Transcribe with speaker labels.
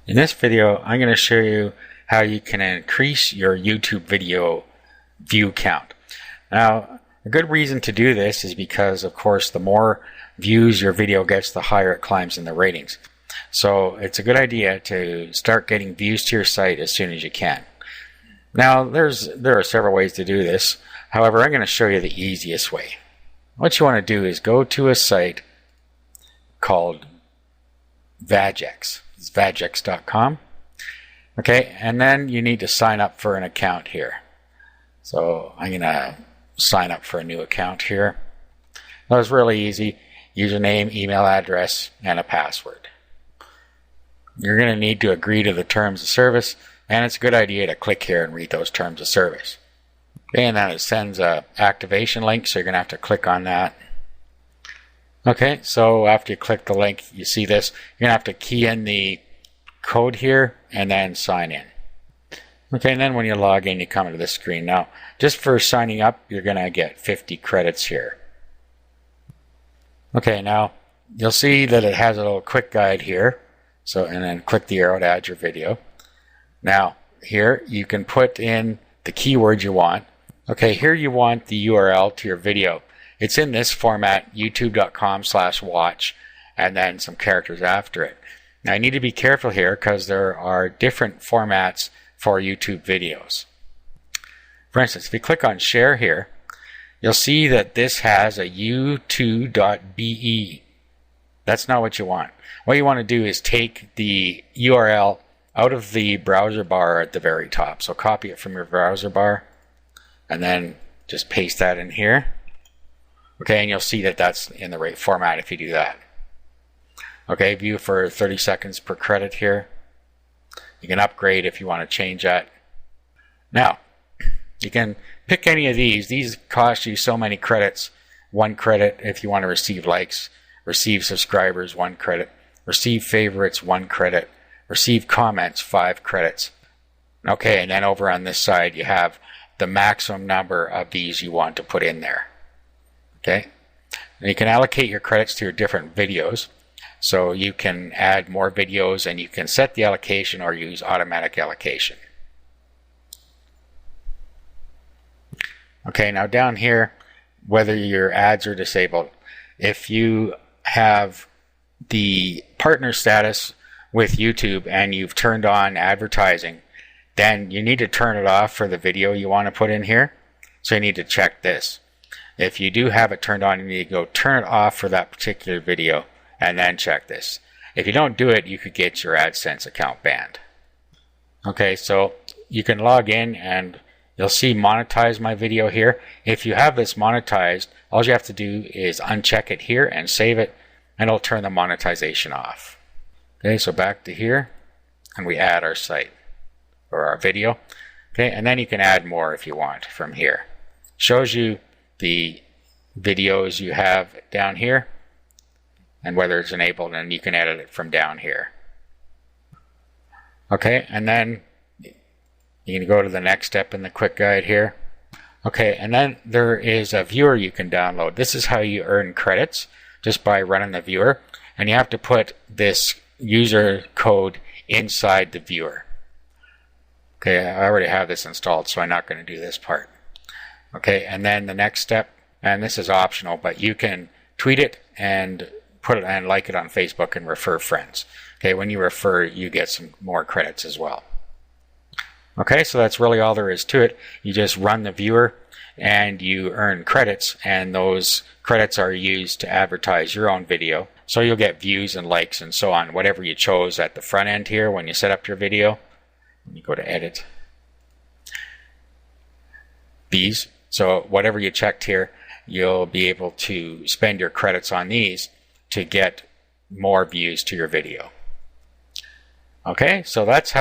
Speaker 1: In this video, I'm going to show you how you can increase your YouTube video view count. Now, a good reason to do this is because, of course, the more views your video gets, the higher it climbs in the ratings. So it's a good idea to start getting views to your site as soon as you can. Now, there are several ways to do this. However, I'm going to show you the easiest way. What you want to do is go to a site called Vagex. It's vagex.com. Okay, and then you need to sign up for an account here. So I'm going to sign up for a new account here. That was really easy. Username, email address, and a password. You're going to need to agree to the terms of service, and it's a good idea to click here and read those terms of service. Okay, and then it sends a activation link, so you're going to have to click on that. Okay, so after you click the link, you see this. You're going to have to key in the code here and then sign in. Okay, and then when you log in, you come to this screen. Now, just for signing up, you're going to get 50 credits here. Okay, now you'll see that it has a little quick guide here. So, and then click the arrow to add your video. Now, here you can put in the keyword you want. Okay, here you want the URL to your video. It's in this format, youtube.com/watch, and then some characters after it. Now, you need to be careful here because there are different formats for YouTube videos. For instance, if you click on share here, you'll see that this has a u2.be. That's not what you want. What you want to do is take the URL out of the browser bar at the very top. So copy it from your browser bar and then just paste that in here. Okay, and you'll see that that's in the right format if you do that. Okay, view for 30 seconds per credit here. You can upgrade if you want to change that. Now, you can pick any of these. These cost you so many credits. 1 credit if you want to receive likes, receive subscribers, 1 credit, receive favorites, 1 credit, receive comments, 5 credits. Okay, and then over on this side you have the maximum number of these you want to put in there. Okay, and you can allocate your credits to your different videos. So you can add more videos and you can set the allocation or use automatic allocation. Okay, now down here, whether your ads are disabled, if you have the partner status with YouTube and you've turned on advertising, then you need to turn it off for the video you want to put in here. So you need to check this. If you do have it turned on, you need to go turn it off for that particular video and then check this. If you don't do it, you could get your AdSense account banned. Okay, so you can log in and you'll see monetize my video here. If you have this monetized, all you have to do is uncheck it here and save it, and it'll turn the monetization off. Okay, so back to here, and we add our site or our video. Okay, and then you can add more if you want from here. Shows you the videos you have down here and whether it's enabled, and you can edit it from down here. Okay, and then you can go to the next step in the quick guide here. Okay, and then there is a viewer you can download. This is how you earn credits, just by running the viewer, and you have to put this user code inside the viewer. Okay, I already have this installed, so I'm not going to do this part. Okay, and then the next step, and this is optional, but you can tweet it and put it and like it on Facebook and refer friends. Okay, when you refer, you get some more credits as well. Okay, so that's really all there is to it. You just run the viewer and you earn credits, and those credits are used to advertise your own video. So you'll get views and likes and so on, whatever you chose at the front end here when you set up your video. When you go to edit these, so whatever you checked here, you'll be able to spend your credits on these to get more views to your video. Okay, so that's how